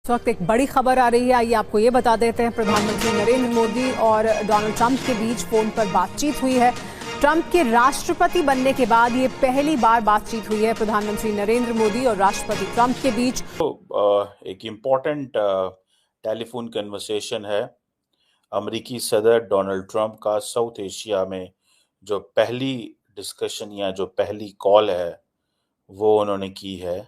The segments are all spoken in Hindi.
इस वक्त एक बड़ी खबर आ रही है, आइए आपको ये बता देते हैं। प्रधानमंत्री नरेंद्र मोदी और डोनाल्ड ट्रंप के बीच फोन पर बातचीत हुई है। ट्रंप के राष्ट्रपति बनने के बाद ये पहली बार बातचीत हुई है प्रधानमंत्री नरेंद्र मोदी और राष्ट्रपति ट्रंप के बीच। एक इम्पॉर्टेंट टेलीफोन कन्वर्सेशन है अमेरिकी सदर डोनाल्ड ट्रंप का साउथ एशिया में। जो पहली डिस्कशन या जो पहली कॉल है वो उन्होंने की है,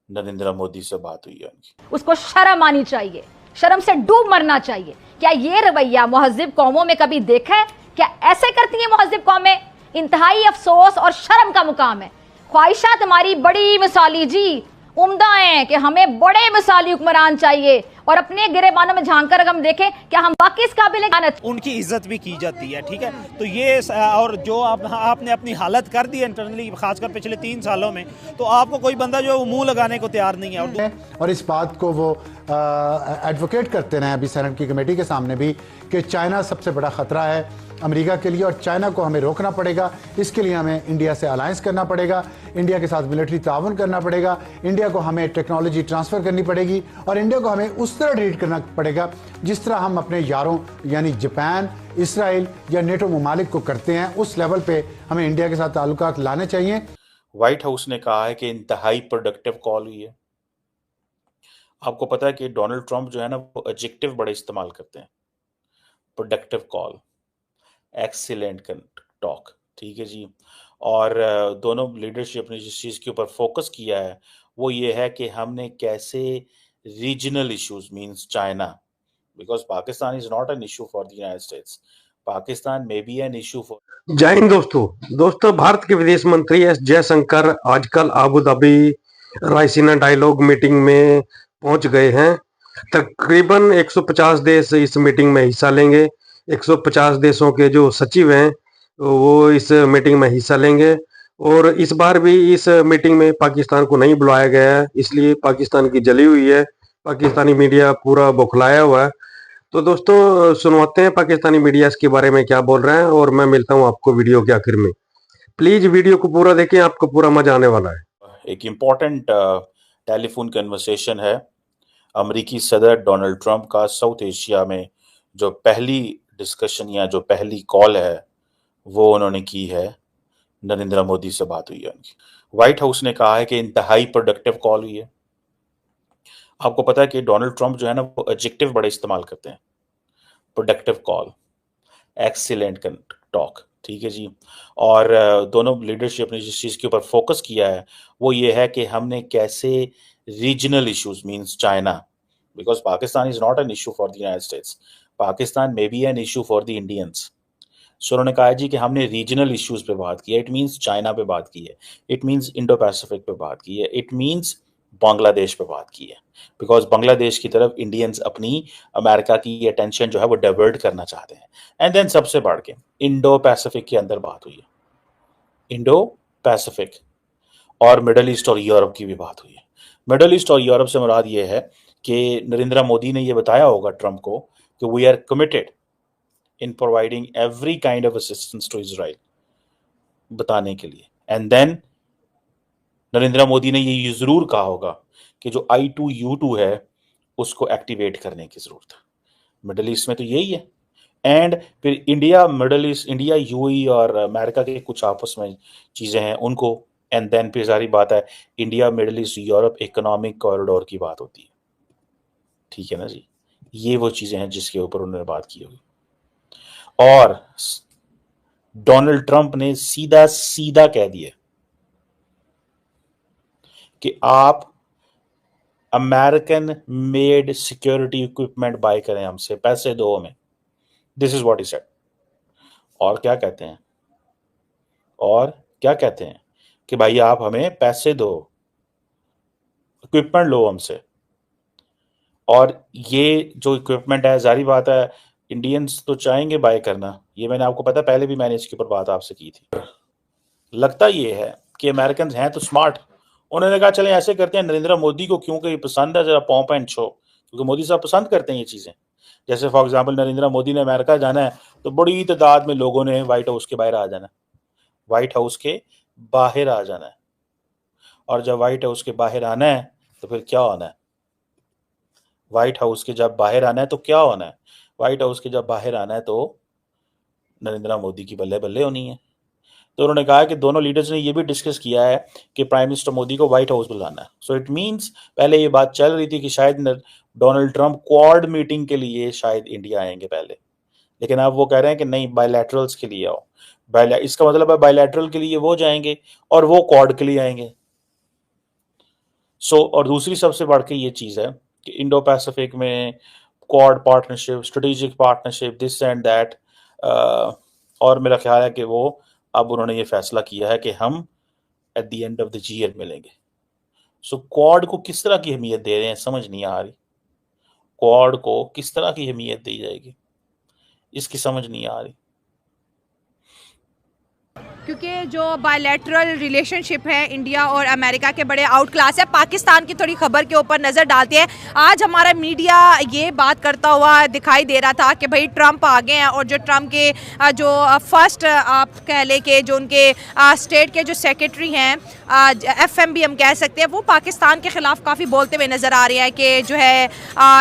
नरेंद्र मोदी से बात हुई है उनकी। उसको शर्म आनी चाहिए, शर्म से डूब मरना चाहिए। क्या ये रवैया महज़िब कौमों में कभी देखा है? क्या ऐसे करती हैं महज़िब कौमें? इंतहाई अफसोस और शर्म का मुकाम है। ख्वाहिशात हमारी बड़ी मिसाली जी उम्दा हैं कि हमें बड़े मिसाली हुक्मरान चाहिए और अपने गिरेबानों में झांक कर हम देखें क्या हम वाकई इस काबिल हैं। उनकी इज्जत भी की जाती है, ठीक है। तो ये और जो आपने अपनी हालत कर दी इंटरनली, खासकर पिछले 3 सालों में, तो आपको कोई बंदा जो मुंह लगाने को तैयार नहीं है। और इस बात को वो एडवोकेट करते रहे अभी सेनेट की कमेटी के सामने भी कि चाइना सबसे बड़ा खतरा है अमेरिका के लिए और चाइना को हमें रोकना पड़ेगा। इसके लिए हमें इंडिया से अलायंस करना पड़ेगा, इंडिया के साथ मिलिट्री ताउन करना पड़ेगा, इंडिया को हमें टेक्नोलॉजी ट्रांसफर करनी पड़ेगी और इंडिया को हमें उस तरह ट्रीट करना पड़ेगा जिस तरह हम अपने यारों यानी जापान, इसराइल या नेटो ममालिक को करते हैं। उस लेवल पे हमें इंडिया के साथ ताल्लुकात लाने चाहिए। व्हाइट हाउस ने कहा है कि इंतहाई प्रोडक्टिव कॉल हुई है। आपको पता है कि डोनाल्ड ट्रंप जो है ना वो एडजेक्टिव बड़े इस्तेमाल करते हैं। प्रोडक्टिव कॉल, एक्सीलेंट टॉक, ठीक है जी। और दोनों लीडरशिप ने जिस चीज़ के ऊपर फोकस किया है वो ये है कि हमने कैसे regional issues means China, because Pakistan is not an issue for the United States, Pakistan may be an issue for. जय हिंद दोस्तों भारत के विदेश मंत्री एस जयशंकर आजकल Abu Dhabi Raisina dialogue meeting में पहुंच गए हैं। तकरीबन 150 देश इस मीटिंग में हिस्सा लेंगे। 150 देशों के जो सचिव हैं वो इस मीटिंग में हिस्सा लेंगे और इस बार भी इस मीटिंग में पाकिस्तान को नहीं बुलाया गया है, इसलिए पाकिस्तान की जली हुई है। पाकिस्तानी मीडिया पूरा बौखलाया हुआ है। तो दोस्तों सुनवाते हैं पाकिस्तानी मीडिया इसके बारे में क्या बोल रहे हैं और मैं मिलता हूं आपको वीडियो के आखिर में। प्लीज वीडियो को पूरा देखें, आपको पूरा मजा आने वाला है। एक इम्पॉर्टेंट टेलीफोन कन्वर्सेशन है अमेरिकी सदर डोनाल्ड ट्रंप का साउथ एशिया में। जो पहली डिस्कशन या जो पहली कॉल है वो उन्होंने की है, नरेंद्र मोदी से बात हुई है उनकी। व्हाइट हाउस ने कहा है कि इंतहाई प्रोडक्टिव कॉल हुई है। आपको पता है कि डोनाल्ड ट्रंप जो है ना वो एडजेक्टिव बड़े इस्तेमाल करते हैं। प्रोडक्टिव कॉल, एक्सीलेंट टॉक, ठीक है जी। और दोनों लीडरशिप ने जिस चीज़ के ऊपर फोकस किया है वो ये है कि हमने कैसे regional issues means China, because Pakistan is not an issue for the United States, Pakistan may be an issue for the Indians. So उन्होंने कहा जी कि हमने रीजनल इश्यूज पे बात की है, इट मींस चाइना पे बात की है, इट मींस इंडो पैसिफिक पे बात की है, इट मींस बांग्लादेश पे बात की है, बिकॉज बांग्लादेश की तरफ इंडियंस अपनी अमेरिका की अटेंशन जो है वो डाइवर्ट करना चाहते हैं। एंड देन सबसे बढ़ के इंडो पैसिफिक के अंदर बात हुई है, इंडो पैसिफिक और मिडल ईस्ट और यूरोप की भी बात हुई है। मिडल ईस्ट और यूरोप से मुराद ये है कि नरेंद्र मोदी ने ये बताया होगा ट्रंप को कि we are committed in providing every kind of assistance to Israel, बताने के लिए। एंड देन नरेंद्र मोदी ने ये जरूर कहा होगा कि जो I2U2 है उसको एक्टिवेट करने की जरूरत है। मिडल ईस्ट में तो यही है। एंड फिर India, middle east, India, UAE और अमेरिका के कुछ आपस में चीजें हैं उनको। एंड देन फिर सारी बात है India, middle east, Europe economic corridor की बात होती है, ठीक है ना जी। ये वो चीजें हैं जिसके ऊपर उन्होंने बात की होगी। और डोनाल्ड ट्रंप ने सीधा सीधा कह दिया कि आप American made security equipment buy करें हमसे, पैसे दो हमें। This is what he said. और क्या कहते हैं, और क्या कहते हैं कि भाई आप हमें पैसे दो, इक्विपमेंट लो हमसे। और ये जो इक्विपमेंट है जारी बात है इंडियंस तो चाहेंगे बाय करना, ये मैंने आपको पता, पहले भी मैंने इसके ऊपर बात आपसे की थी। लगता ये है कि अमेरिकन हैं तो स्मार्ट, उन्होंने कहा चलें ऐसे करते हैं, नरेंद्र मोदी को क्योंकि ये पसंद है जरा पॉम्प एंड शो, क्योंकि मोदी साहब पसंद करते हैं ये चीज़ें। जैसे फॉर एग्जांपल नरेंद्र मोदी ने अमेरिका जाना है तो बड़ी तादाद में लोगों ने व्हाइट हाउस के बाहर आ जाना है, व्हाइट हाउस के बाहर आ जाना है। और जब व्हाइट हाउस के बाहर आना है तो फिर क्या होना है, व्हाइट हाउस के जब बाहर आना है तो क्या होना है, व्हाइट हाउस के जब बाहर आना है तो नरेंद्र मोदी की बल्ले बल्ले होनी है। तो उन्होंने कहा कि दोनों लीडर्स ने ये भी डिस्कस किया है कि प्राइम मिनिस्टर मोदी को व्हाइट हाउस बुलाना है। सो इट मींस पहले ये बात चल रही थी कि शायद डोनाल्ड ट्रंप क्वाड मीटिंग के लिए शायद इंडिया आएंगे पहले, लेकिन अब वो कह रहे हैं कि नहीं, बायलैटरल्स के लिए आओ। इसका मतलब है बायलैटरल के लिए वो जाएंगे और वो क्वाड के लिए आएंगे। और दूसरी सबसे बढ़ के ये चीज है कि इंडो पैसिफिक में quad partnership, strategic partnership, this and that, और मेरा ख्याल है कि वो अब उन्होंने ये फैसला किया है कि हम at the end of the year मिलेंगे। क्वाड को किस तरह की अहमियत दे रहे हैं समझ नहीं आ रही। क्वाड को किस तरह की अहमियत दी जाएगी इसकी समझ नहीं आ रही, क्योंकि जो बायलैटरल रिलेशनशिप है इंडिया और अमेरिका के बड़े आउट क्लास है। पाकिस्तान की थोड़ी खबर के ऊपर नज़र डालते हैं। आज हमारा मीडिया ये बात करता हुआ दिखाई दे रहा था कि भाई ट्रंप आ गए हैं, और जो ट्रंप के जो फर्स्ट आप कह लें कि जो उनके स्टेट के जो सेक्रेटरी हैं, FMB हम कह सकते हैं, वो पाकिस्तान के ख़िलाफ़ काफ़ी बोलते हुए नज़र आ रहे हैं कि जो है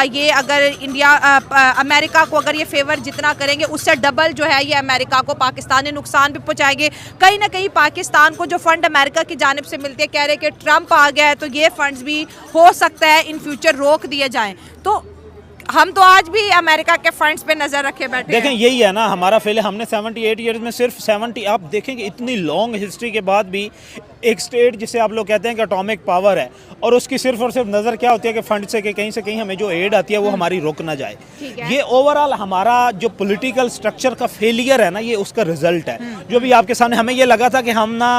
ये अगर इंडिया अमेरिका को अगर ये फेवर जितना करेंगे उससे डबल जो है ये अमेरिका को पाकिस्तानी नुकसान भी पहुँचाएंगे। कहीं ना कहीं पाकिस्तान को जो फंड अमेरिका की जानिब से मिलते हैं, कह रहे कि ट्रंप आ गया है तो ये फंड्स भी हो सकता है इन फ्यूचर रोक दिए जाएं। तो हम तो आज भी अमेरिका के फंड्स पे नजर रखे बैठे देखें, हैं। यही है ना हमारा फेल। हमने 78 ईयर्स में सिर्फ 70, आप देखेंगे इतनी लॉन्ग हिस्ट्री के बाद भी एक स्टेट जिसे आप लोग कहते हैं कि एटॉमिक पावर है, और उसकी सिर्फ और सिर्फ नज़र क्या होती है कि फंड से कि कहीं से कहीं हमें जो एड आती है वो हमारी रुक ना जाए। ये ओवरऑल हमारा जो पॉलिटिकल स्ट्रक्चर का फेलियर है ना, ये उसका रिजल्ट है। जो भी आपके सामने हमें ये लगा था कि हम ना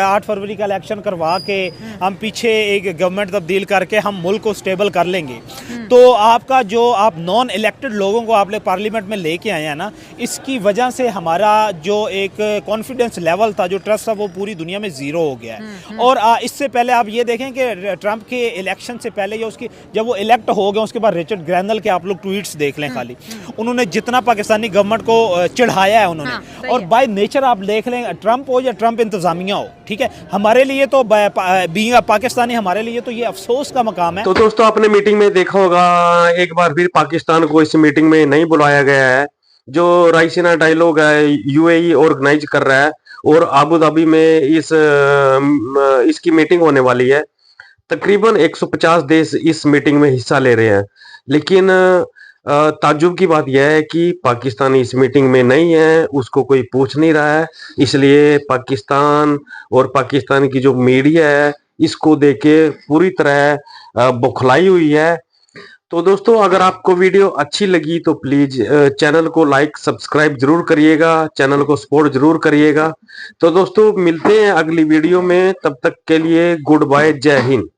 8 फरवरी का इलेक्शन करवा के हम पीछे एक गवर्नमेंट तब्दील करके हम मुल्क को स्टेबल कर लेंगे, तो आपका जो आप नॉन इलेक्टेड लोगों को आप पार्लियामेंट में लेके आए हैं ना, इसकी वजह से हमारा जो एक कॉन्फिडेंस लेवल था, जो ट्रस्ट था, वो पूरी दुनिया में ज़ीरो हो गया है। और इससे पहले आप ये देखें कि ट्रंप के इलेक्शन से पहले या उसकी जब वो इलेक्ट हो गए उसके बाद रिचर्ड ग्रैनल के आप लोग ट्वीट्स देख लें खाली, उन्होंने जितना पाकिस्तानी गवर्नमेंट को चिढ़ाया है उन्होंने। और बाय नेचर आप देख लें, ट्रंप हो या ट्रंप इंतजामिया हो, ठीक है, हमारे लिए तो बीइंग पाकिस्तानी हमारे लिए तो ये अफसोस का मकाम है। तो दोस्तों, आपने मीटिंग में देखा होगा, एक बार फिर पाकिस्तान को इस मीटिंग में नहीं बुलाया गया है। जो रायसीना डायलॉग है UAE ऑर्गेनाइज कर रहा है, और आबू धाबी में इसकी मीटिंग होने वाली है। तकरीबन 150 देश इस मीटिंग में हिस्सा ले रहे हैं, लेकिन ताज्जुब की बात यह है कि पाकिस्तान इस मीटिंग में नहीं है, उसको कोई पूछ नहीं रहा है। इसलिए पाकिस्तान और पाकिस्तान की जो मीडिया है इसको देके पूरी तरह बौखलाई हुई है। तो दोस्तों, अगर आपको वीडियो अच्छी लगी तो प्लीज चैनल को लाइक सब्सक्राइब जरूर करिएगा, चैनल को सपोर्ट जरूर करिएगा। तो दोस्तों, मिलते हैं अगली वीडियो में, तब तक के लिए गुड बाय, जय हिंद।